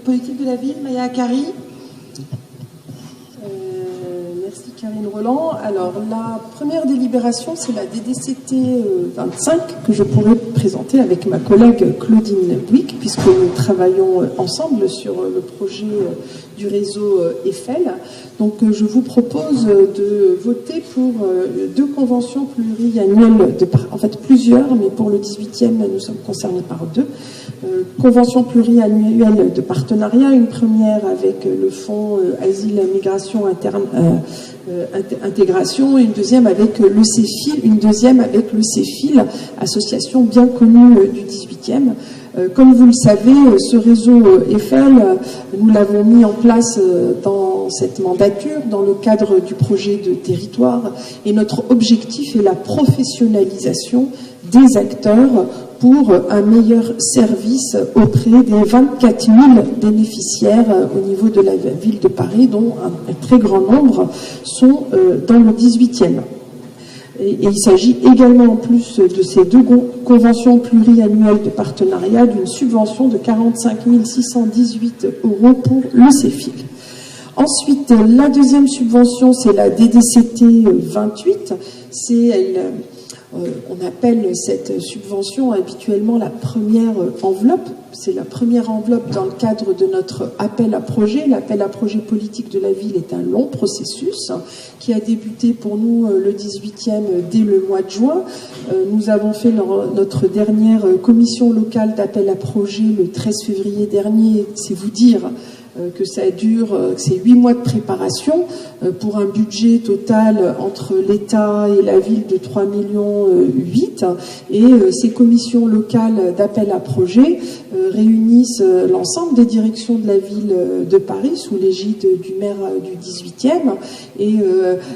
Politique de la ville, Maya Akari. Merci Karine Roland. Alors la première délibération, c'est la DDCT 25 que je pourrais présenter avec ma collègue Claudine Bouic, puisque nous travaillons ensemble sur le projet du réseau Eiffel. Donc je vous propose de voter pour deux conventions pluriannuelles, en fait plusieurs, mais pour le 18e, nous sommes concernés par deux. Convention pluriannuelle de partenariat, une première avec le Fonds Asile, Migration, Intégration, et une deuxième avec le CEFIL, association bien connue du 18e. Comme vous le savez, ce réseau Eiffel, nous l'avons mis en place dans cette mandature, dans le cadre du projet de territoire, et notre objectif est la professionnalisation des acteurs pour un meilleur service auprès des 24 000 bénéficiaires au niveau de la ville de Paris, dont un très grand nombre sont dans le 18e. Et il s'agit également, en plus de ces deux conventions pluriannuelles de partenariat, d'une subvention de 45 618 € pour le CEFIL. Ensuite, la deuxième subvention, c'est la DDCT 28. On appelle cette subvention habituellement la première enveloppe. C'est la première enveloppe dans le cadre de notre appel à projet. L'appel à projet politique de la ville est un long processus qui a débuté pour nous le 18e dès le mois de juin. Nous avons fait notre dernière commission locale d'appel à projet le 13 février dernier. C'est vous dire que ça dure, c'est 8 mois de préparation pour un budget total entre l'État et la ville de 3,8 millions. Et ces commissions locales d'appel à projet réunissent l'ensemble des directions de la ville de Paris sous l'égide du maire du 18e. Et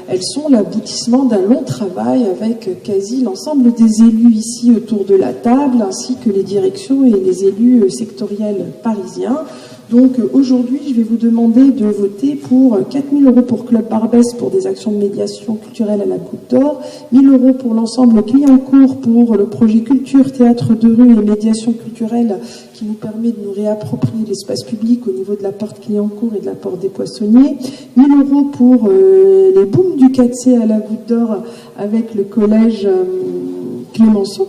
elles sont l'aboutissement d'un long travail avec quasi l'ensemble des élus ici autour de la table, ainsi que les directions et les élus sectoriels parisiens. Donc aujourd'hui, je vais vous demander de voter pour 4 000 € pour Club Barbès pour des actions de médiation culturelle à la Goutte d'Or, 1 000 € pour l'ensemble Clignancourt pour le projet culture, théâtre de rue et médiation culturelle qui nous permet de nous réapproprier l'espace public au niveau de la porte Clignancourt et de la porte des Poissonniers, 1 000 € pour les booms du 4C à la Goutte d'Or avec le collège Clémenceau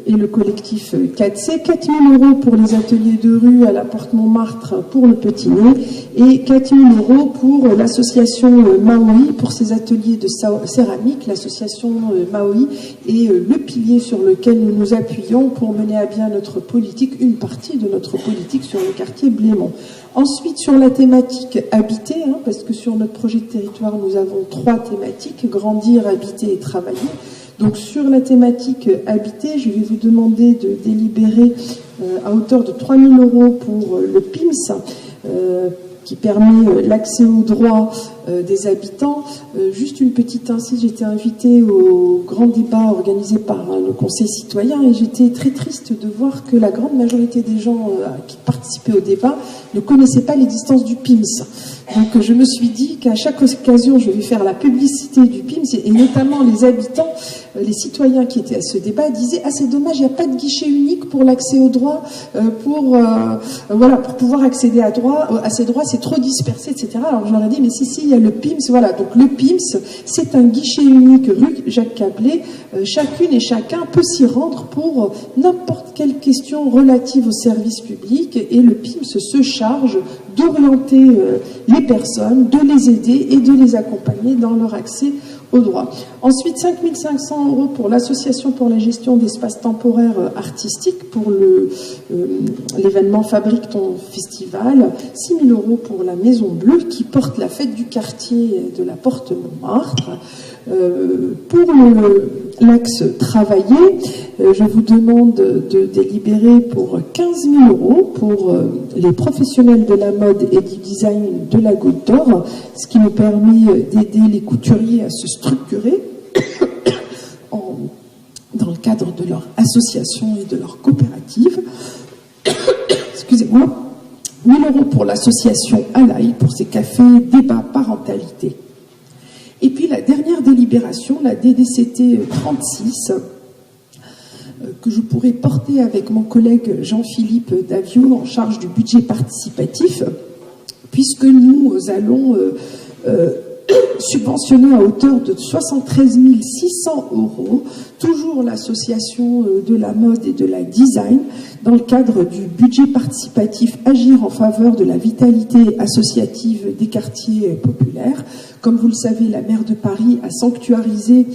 et le collectif 4C, 4 000 € pour les ateliers de rue à la porte Montmartre pour le Petit Nez et 4 000 € pour l'association Maui pour ses ateliers de céramique. L'association Maui est le pilier sur lequel nous nous appuyons pour mener à bien notre politique, une partie de notre politique sur le quartier Blémont. Ensuite, sur la thématique habiter, parce que sur notre projet de territoire, nous avons 3 thématiques, grandir, habiter et travailler. Donc sur la thématique habiter, je vais vous demander de délibérer à hauteur de 3 000 € pour le PIMS, qui permet l'accès aux droits des habitants. Juste une petite incise, j'étais invitée au grand débat organisé par le Conseil citoyen et j'étais très triste de voir que la grande majorité des gens qui participaient au débat ne connaissaient pas l'existence du PIMS. Donc je me suis dit qu'à chaque occasion, je vais faire la publicité du PIMS et notamment les habitants, les citoyens qui étaient à ce débat disaient « Ah, c'est dommage, il n'y a pas de guichet unique pour l'accès aux droits, pour pouvoir accéder à ces droits, c'est trop dispersé, etc. » Alors je leur ai dit « Mais si, il y a le PIMS. » Voilà, donc le PIMS, c'est un guichet unique rue Jacques Caplet. Chacune et chacun peut s'y rendre pour n'importe quelle question relative au service public et le PIMS se charge d'orienter les personnes, de les aider et de les accompagner dans leur accès aux droits. Ensuite, 5 500 € pour l'association pour la gestion d'espaces temporaires artistiques pour l'événement Fabrique ton festival, 6 000 € pour la Maison Bleue qui porte la fête du quartier de la Porte Montmartre. Pour l'axe travailler, je vous demande de délibérer pour 15 000 € pour les professionnels de la mode et du design de la Goutte d'Or, ce qui nous permet d'aider les couturiers à se structurer dans le cadre de leur association et de leur coopérative. Excusez-moi. 1 000 € pour l'association Alaï pour ses cafés débat parentalité. Et puis la dernière délibération, la DDCT 36, que je pourrais porter avec mon collègue Jean-Philippe Davio en charge du budget participatif, puisque nous allons subventionner à hauteur de 73 600 €, toujours l'association de la mode et de la design, dans le cadre du budget participatif Agir en faveur de la vitalité associative des quartiers populaires. Comme vous le savez, la maire de Paris a sanctuarisé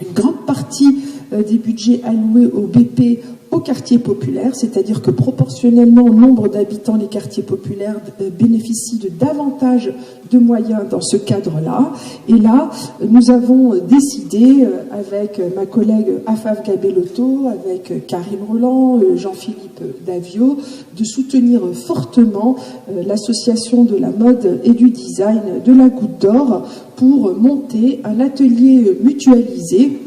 une grande partie des budgets alloués au BP aux quartiers populaires, c'est-à-dire que proportionnellement au nombre d'habitants, les quartiers populaires bénéficient de davantage de moyens dans ce cadre-là. Et là, nous avons décidé, avec ma collègue Afaf Gabellotto, avec Karim Roland, Jean-Philippe Davio, de soutenir fortement l'association de la mode et du design de la Goutte d'Or pour monter un atelier mutualisé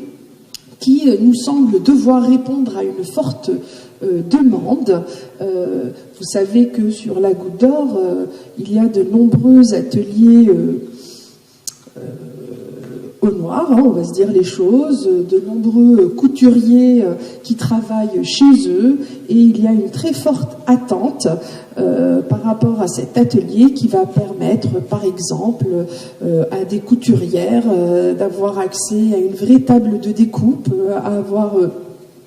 qui nous semble devoir répondre à une forte demande. Vous savez que sur la Goutte d'Or, il y a de nombreux ateliers au noir, hein, on va se dire les choses, de nombreux couturiers qui travaillent chez eux, et il y a une très forte attente par rapport à cet atelier qui va permettre, par exemple, à des couturières d'avoir accès à une vraie table de découpe, à avoir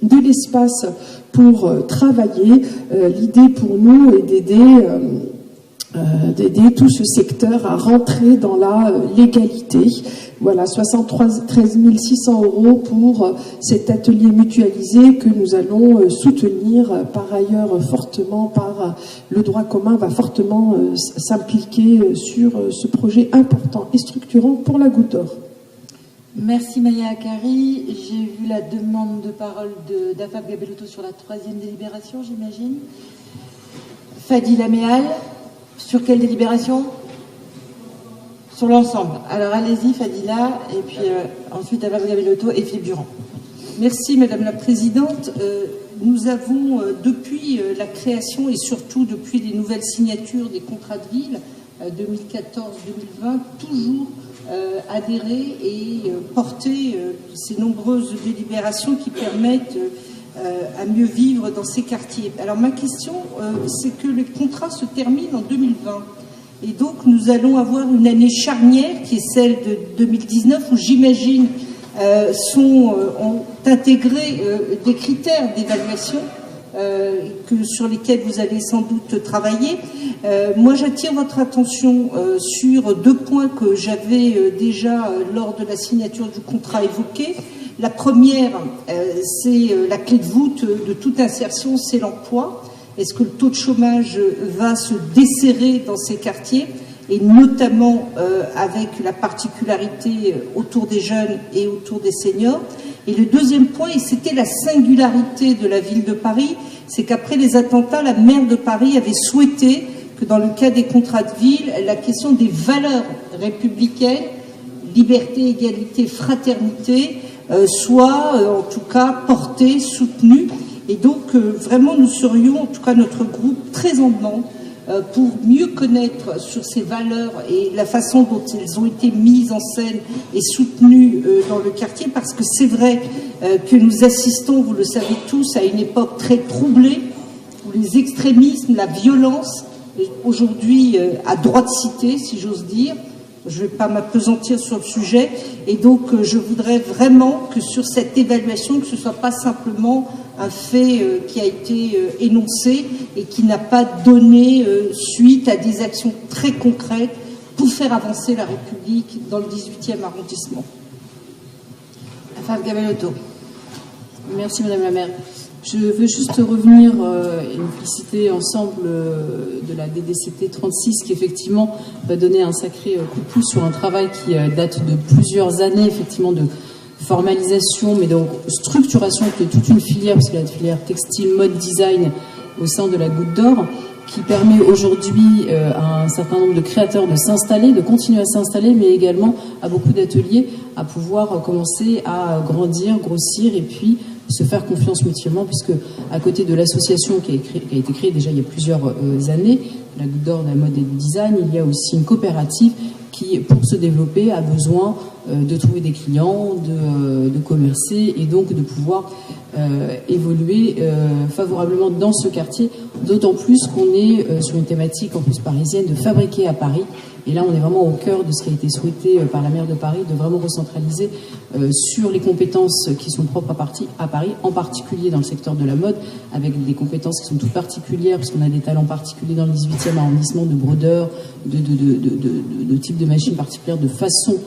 de l'espace pour travailler. L'idée pour nous est d'aider tout ce secteur à rentrer dans la légalité. Voilà, 73 600 € pour cet atelier mutualisé que nous allons soutenir par ailleurs fortement par le droit commun, va fortement s'impliquer sur ce projet important et structurant pour la Goutte d'Or. Merci Maya Akari. J'ai vu la demande de parole d'Afaf Gabellotto sur la 3e délibération, j'imagine. Fadila Méal, sur quelle délibération ? Sur l'ensemble. Alors allez-y Fadila, et puis ensuite Afaf Gabellotto et Philippe Durand. Merci Madame la Présidente. Nous avons, depuis la création et surtout depuis les nouvelles signatures des contrats de ville 2014-2020, toujours adhéré et porté ces nombreuses délibérations qui permettent à mieux vivre dans ces quartiers. Alors ma question, c'est que le contrat se termine en 2020. Et donc nous allons avoir une année charnière qui est celle de 2019 où j'imagine ont intégré des critères d'évaluation sur lesquels vous allez sans doute travailler. Moi, j'attire votre attention sur 2 points que j'avais déjà lors de la signature du contrat évoqué. La première, c'est la clé de voûte de toute insertion, c'est l'emploi. Est-ce que le taux de chômage va se desserrer dans ces quartiers, et notamment avec la particularité autour des jeunes et autour des seniors? Et le deuxième point, et c'était la singularité de la ville de Paris, c'est qu'après les attentats, la maire de Paris avait souhaité que dans le cas des contrats de ville, la question des valeurs républicaines, liberté, égalité, fraternité, soit en tout cas portée, soutenue. Et donc vraiment nous serions, en tout cas notre groupe, très en demande pour mieux connaître sur ces valeurs et la façon dont elles ont été mises en scène et soutenues dans le quartier, parce que c'est vrai que nous assistons, vous le savez tous, à une époque très troublée où les extrémismes, la violence, aujourd'hui à droite cité, si j'ose dire. Je ne vais pas m'appesantir sur le sujet, et donc je voudrais vraiment que sur cette évaluation, que ce ne soit pas simplement un fait qui a été énoncé et qui n'a pas donné suite à des actions très concrètes pour faire avancer la République dans le 18e arrondissement. Afaf Gabellotto. Merci Madame la maire. Je veux juste revenir et nous féliciter ensemble de la DDCT 36 qui effectivement va donner un sacré coup de pouce sur un travail qui date de plusieurs années, effectivement de formalisation, mais donc structuration de toute une filière, parce que la filière textile, mode, design au sein de la Goutte d'Or, qui permet aujourd'hui à un certain nombre de créateurs de s'installer, de continuer à s'installer, mais également à beaucoup d'ateliers à pouvoir commencer à grandir, grossir et puis se faire confiance mutuellement, puisque à côté de l'association qui a été créée déjà il y a plusieurs années, la Goutte d'Or de la mode et du design, il y a aussi une coopérative qui, pour se développer, a besoin de trouver des clients, de commercer et donc de pouvoir évoluer favorablement dans ce quartier, d'autant plus qu'on est sur une thématique en plus parisienne de fabriquer à Paris. Et là, on est vraiment au cœur de ce qui a été souhaité par la maire de Paris, de vraiment recentraliser sur les compétences qui sont propres à Paris, en particulier dans le secteur de la mode, avec des compétences qui sont toutes particulières, parce qu'on a des talents particuliers dans le 18e arrondissement, de brodeurs, de types de machines particulières, de façons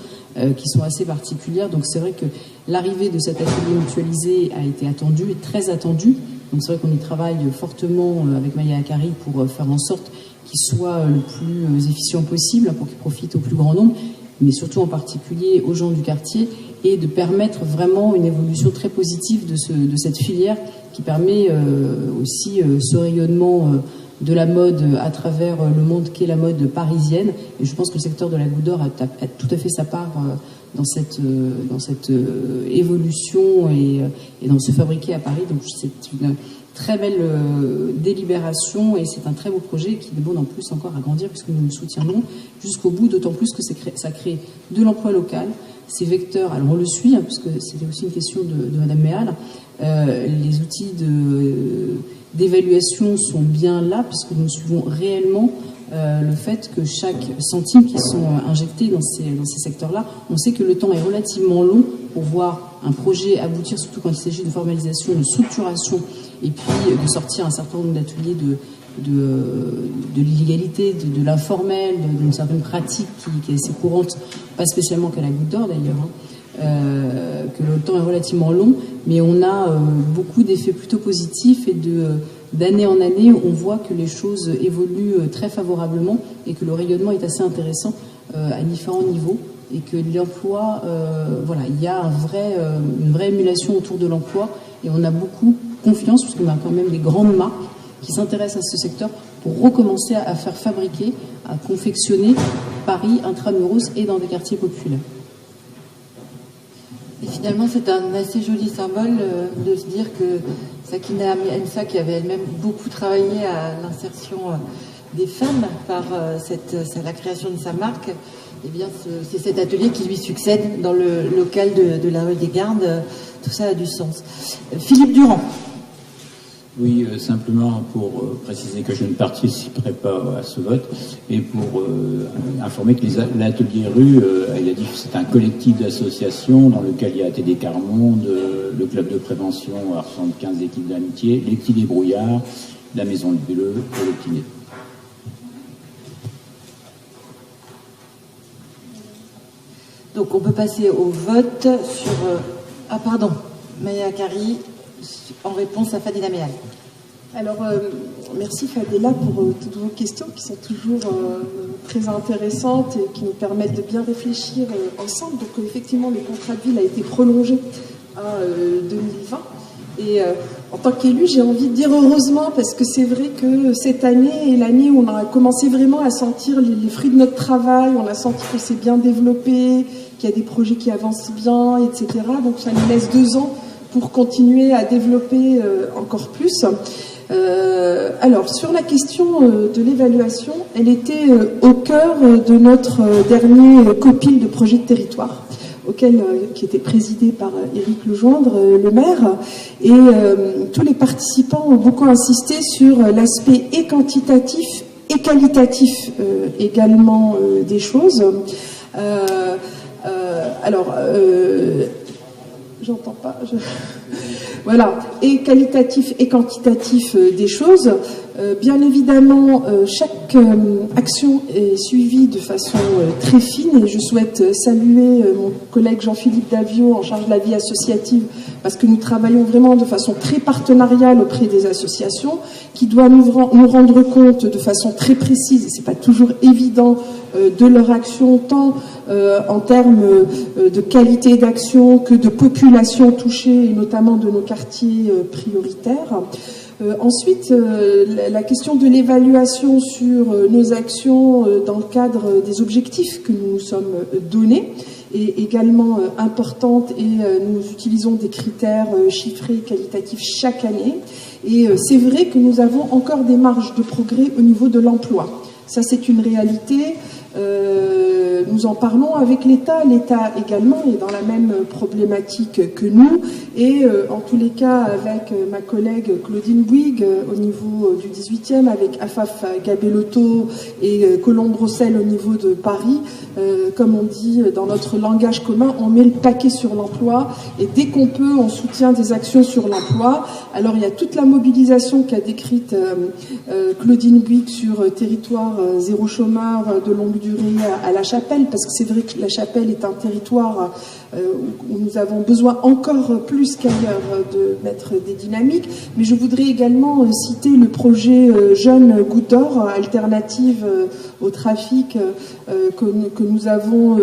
qui sont assez particulières. Donc c'est vrai que l'arrivée de cet atelier mutualisé a été attendue et très attendue. Donc c'est vrai qu'on y travaille fortement avec Maya Akari pour faire en sorte qu'il soit le plus efficient possible, pour qu'il profite au plus grand nombre, mais surtout en particulier aux gens du quartier, et de permettre vraiment une évolution très positive de cette filière qui permet aussi ce rayonnement de la mode à travers le monde qu'est la mode parisienne. Et je pense que le secteur de la Goutte d'Or a tout à fait sa part dans cette évolution et dans ce fabriqué à Paris. Donc c'est une très belle délibération et c'est un très beau projet qui demande en plus encore à grandir puisque nous le soutiendrons jusqu'au bout, d'autant plus que ça crée de l'emploi local. Ces vecteurs, alors on le suit, puisque c'était aussi une question de Madame Méal, les outils d'évaluation sont bien là, puisque nous suivons réellement le fait que chaque centime qui sont injectés dans ces secteurs-là, on sait que le temps est relativement long pour voir un projet aboutir, surtout quand il s'agit de formalisation, de structuration, et puis de sortir un certain nombre d'ateliers de l'illégalité, de l'informel, d'une certaine pratique qui est assez courante, pas spécialement qu'à la Goutte d'Or d'ailleurs, que le temps est relativement long, mais on a beaucoup d'effets plutôt positifs et d'année en année, on voit que les choses évoluent très favorablement et que le rayonnement est assez intéressant à différents niveaux et que l'emploi, voilà, il y a une vraie émulation autour de l'emploi et on a beaucoup confiance parce qu'on a quand même des grandes marques qui s'intéressent à ce secteur pour recommencer à faire fabriquer, à confectionner Paris intramuros et dans des quartiers populaires. Et finalement, c'est un assez joli symbole de se dire que Sakina Amsa, qui avait elle-même beaucoup travaillé à l'insertion des femmes par la création de sa marque, eh bien, c'est cet atelier qui lui succède dans le local de la rue des Gardes. Tout ça a du sens. Philippe Durand. Oui, simplement pour préciser que je ne participerai pas à ce vote et pour informer que l'atelier rue, il a dit que c'est un collectif d'associations dans lequel il y a ATD Carmonde, le club de prévention à 75 équipes d'amitié, les petits débrouillards, la maison de Bleu et le petit nez. Donc on peut passer au vote sur... Ah pardon, Maya Akari, en réponse à Fadila Méal. Alors, merci Fadela pour toutes vos questions qui sont toujours très intéressantes et qui nous permettent de bien réfléchir ensemble. Donc, effectivement, le contrat de ville a été prolongé à 2020. Et en tant qu'élu, j'ai envie de dire heureusement, parce que c'est vrai que cette année est l'année où on a commencé vraiment à sentir les fruits de notre travail, on a senti que c'est bien développé, qu'il y a des projets qui avancent bien, etc. Donc, ça nous laisse 2 ans pour continuer à développer encore plus. Alors, sur la question de l'évaluation, elle était au cœur de notre dernier copil de projet de territoire, qui était présidé par Éric Legendre, le maire, et tous les participants ont beaucoup insisté sur l'aspect et quantitatif et qualitatif également des choses. J'entends pas. Voilà, et qualitatif et quantitatif des choses. Bien évidemment, chaque action est suivie de façon très fine et je souhaite saluer mon collègue Jean-Philippe Davio en charge de la vie associative parce que nous travaillons vraiment de façon très partenariale auprès des associations qui doivent nous rendre compte de façon très précise, et c'est pas toujours évident, de leur action tant en termes de qualité d'action que de population touchée et notamment de nos quartiers prioritaires. Ensuite, la question de l'évaluation sur nos actions dans le cadre des objectifs que nous nous sommes donnés est également importante et nous utilisons des critères chiffrés et qualitatifs chaque année. Et c'est vrai que nous avons encore des marges de progrès au niveau de l'emploi. Ça, c'est une réalité. Nous en parlons avec l'État. L'État également est dans la même problématique que nous. Et en tous les cas, avec ma collègue Claudine Bouygues, au niveau du 18e, avec Afaf Gabellotto et Colombe Rossel au niveau de Paris, comme on dit dans notre langage commun, on met le paquet sur l'emploi. Et dès qu'on peut, on soutient des actions sur l'emploi. Alors il y a toute la mobilisation qu'a décrite Claudine Bouygues sur territoire zéro chômeur de longue durée à La Chapelle, parce que c'est vrai que La Chapelle est un territoire où nous avons besoin encore plus qu'ailleurs de mettre des dynamiques. Mais je voudrais également citer le projet Jeunes Goutte d'Or, alternative au trafic, que nous avons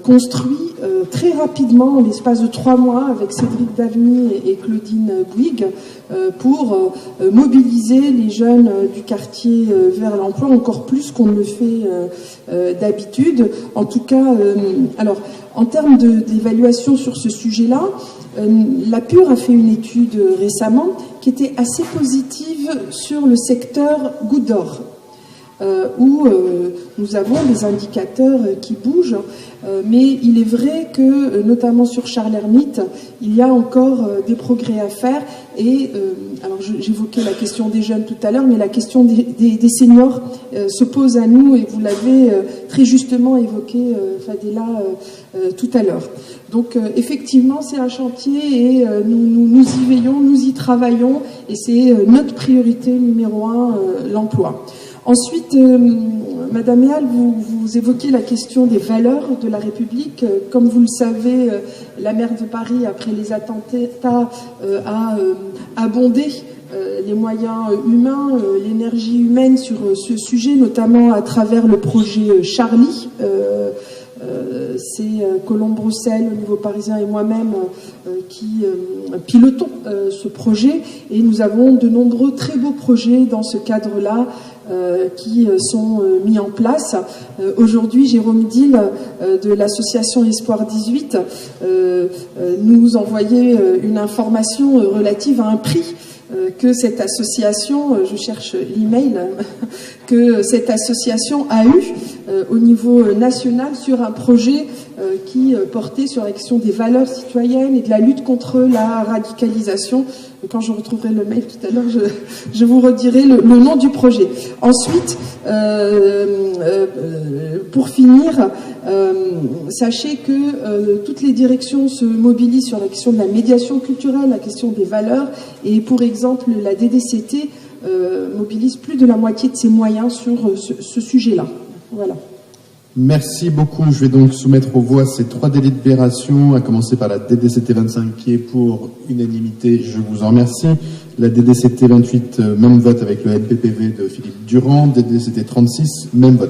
construit très rapidement, en l'espace de 3 mois, avec Cédric Daveny et Claudine Bouygues, pour mobiliser les jeunes du quartier vers l'emploi, encore plus qu'on ne le fait d'habitude. En tout cas, alors, en termes d'évaluation sur ce sujet-là, la PUR a fait une étude récemment qui était assez positive sur le secteur Goutte d'Or, où nous avons des indicateurs qui bougent, mais il est vrai que, notamment sur Charles-Hermite, il y a encore des progrès à faire. Et alors j'évoquais la question des jeunes tout à l'heure, mais la question des seniors se pose à nous, et vous l'avez très justement évoqué, Fadela, tout à l'heure. Donc effectivement, c'est un chantier, et nous y veillons, nous y travaillons, et c'est notre priorité numéro 1, l'emploi. Ensuite, Madame Méal, vous évoquez la question des valeurs de la République. Comme vous le savez, la maire de Paris, après les attentats, a abondé les moyens humains, l'énergie humaine sur ce sujet, notamment à travers le projet Charlie. C'est Colombe Rossel au niveau parisien et moi-même qui pilotons ce projet, et nous avons de nombreux très beaux projets dans ce cadre-là qui sont mis en place. Aujourd'hui, Jérôme Dill de l'association Espoir 18 nous envoyait une information relative à un prix que cette association, je cherche l'email, que cette association a eu au niveau national sur un projet qui portait sur la question des valeurs citoyennes et de la lutte contre la radicalisation. Quand je retrouverai le mail tout à l'heure, je vous redirai le nom du projet. Ensuite, pour finir, sachez que toutes les directions se mobilisent sur la question de la médiation culturelle, la question des valeurs, et pour exemple, la DDCT mobilise plus de la moitié de ses moyens sur ce sujet-là. Voilà. Merci beaucoup. Je vais donc soumettre aux voix ces 3 délibérations, à commencer par la DDCT 25 qui est pour unanimité. Je vous en remercie. La DDCT 28, même vote avec le NPPV de Philippe Durand. DDCT 36, même vote.